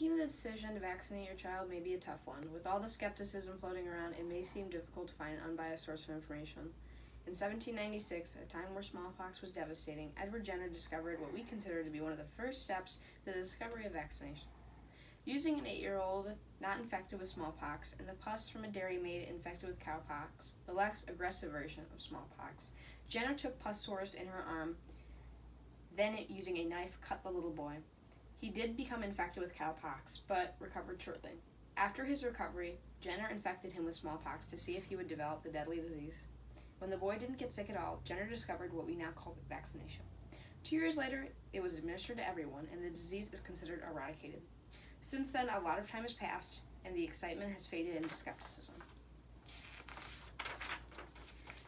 Making the decision to vaccinate your child may be a tough one. With all the skepticism floating around, it may seem difficult to find an unbiased source of information. In 1796, a time where smallpox was devastating, Edward Jenner discovered what we consider to be one of the first steps to the discovery of vaccination. Using an 8-year-old not infected with smallpox and the pus from a dairy maid infected with cowpox, the less aggressive version of smallpox, Jenner took pus sores in her arm, then using a knife cut the little boy. He did become infected with cowpox, but recovered shortly. After his recovery, Jenner infected him with smallpox to see if he would develop the deadly disease. When the boy didn't get sick at all, Jenner discovered what we now call vaccination. 2 years later, it was administered to everyone, and the disease is considered eradicated. Since then, a lot of time has passed, and the excitement has faded into skepticism.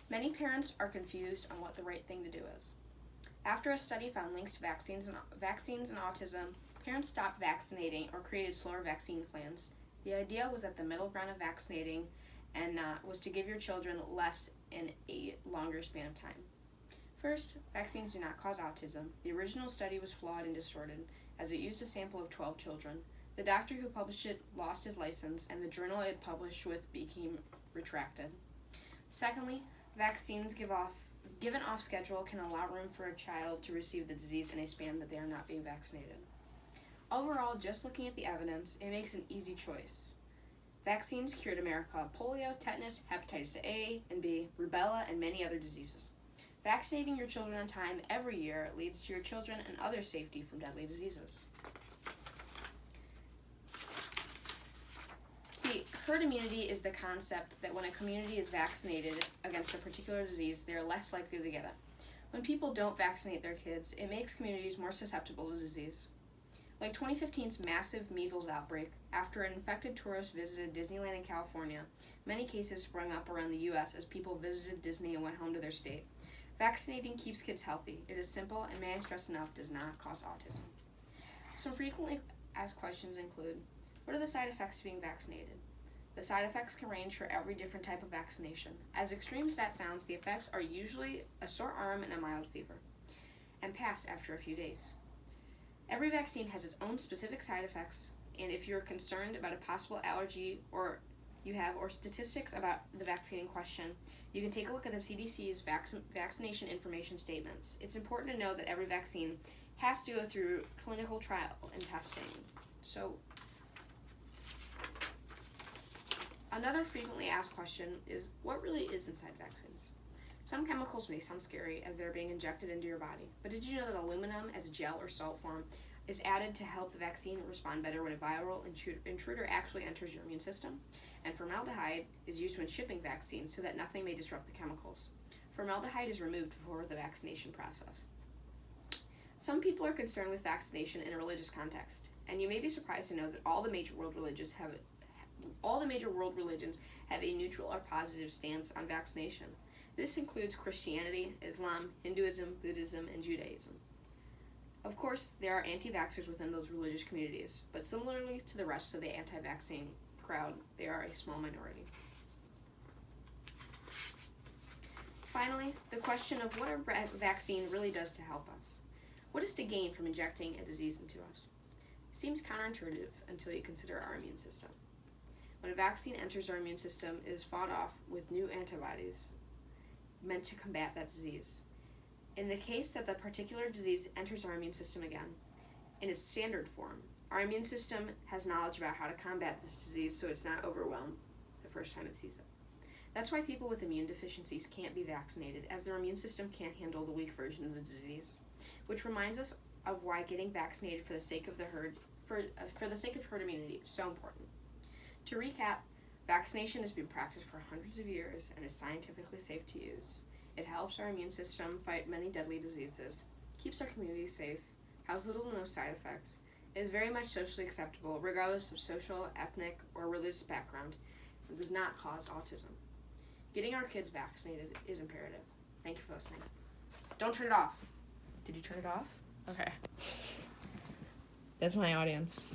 Many parents are confused on what the right thing to do is. After a study found links to vaccines and autism, parents stopped vaccinating or created slower vaccine plans. The idea was that the middle ground of vaccinating and was to give your children less in a longer span of time. First, vaccines do not cause autism. The original study was flawed and distorted, as it used a sample of 12 children. The doctor who published it lost his license, and the journal it published with became retracted. Secondly, vaccines given off schedule can allow room for a child to receive the disease in a span that they are not being vaccinated. Overall, just looking at the evidence, it makes an easy choice. Vaccines cured America of polio, tetanus, hepatitis A and B, rubella, and many other diseases. Vaccinating your children on time every year leads to your children and others' safety from deadly diseases. See, herd immunity is the concept that when a community is vaccinated against a particular disease, they are less likely to get it. When people don't vaccinate their kids, it makes communities more susceptible to disease. Like 2015's massive measles outbreak, after an infected tourist visited Disneyland in California, many cases sprung up around the U.S. as people visited Disney and went home to their state. Vaccinating keeps kids healthy. It is simple, and may I stress enough, does not cause autism. Some frequently asked questions include, what are the side effects to being vaccinated? The side effects can range for every different type of vaccination. As extreme as that sounds, the effects are usually a sore arm and a mild fever, and pass after a few days. Every vaccine has its own specific side effects, and if you're concerned about a possible allergy or statistics about the vaccine in question, you can take a look at the CDC's vaccination information statements. It's important to know that every vaccine has to go through clinical trial and testing. So, another frequently asked question is, what really is inside vaccines? Some chemicals may sound scary as they're being injected into your body, but did you know that aluminum as a gel or salt form is added to help the vaccine respond better when a viral intruder actually enters your immune system? And formaldehyde is used when shipping vaccines so that nothing may disrupt the chemicals. Formaldehyde is removed before the vaccination process. Some people are concerned with vaccination in a religious context, and you may be surprised to know that all the major world religions have a neutral or positive stance on vaccination. This includes Christianity, Islam, Hinduism, Buddhism, and Judaism. Of course, there are anti-vaxxers within those religious communities, but similarly to the rest of the anti-vaccine crowd, they are a small minority. Finally, the question of what a vaccine really does to help us. What is to gain from injecting a disease into us? Seems counterintuitive until you consider our immune system. When a vaccine enters our immune system, it is fought off with new antibodies meant to combat that disease. In the case that the particular disease enters our immune system again, in its standard form, our immune system has knowledge about how to combat this disease so it's not overwhelmed the first time it sees it. That's why people with immune deficiencies can't be vaccinated, as their immune system can't handle the weak version of the disease, which reminds us of why getting vaccinated for the sake of herd immunity is so important. To recap, vaccination has been practiced for hundreds of years and is scientifically safe to use. It helps our immune system fight many deadly diseases, keeps our community safe, has little to no side effects, is very much socially acceptable regardless of social, ethnic, or religious background, and does not cause autism. Getting our kids vaccinated is imperative. Thank you for listening. Don't turn it off. Did you turn it off? Okay. That's my audience.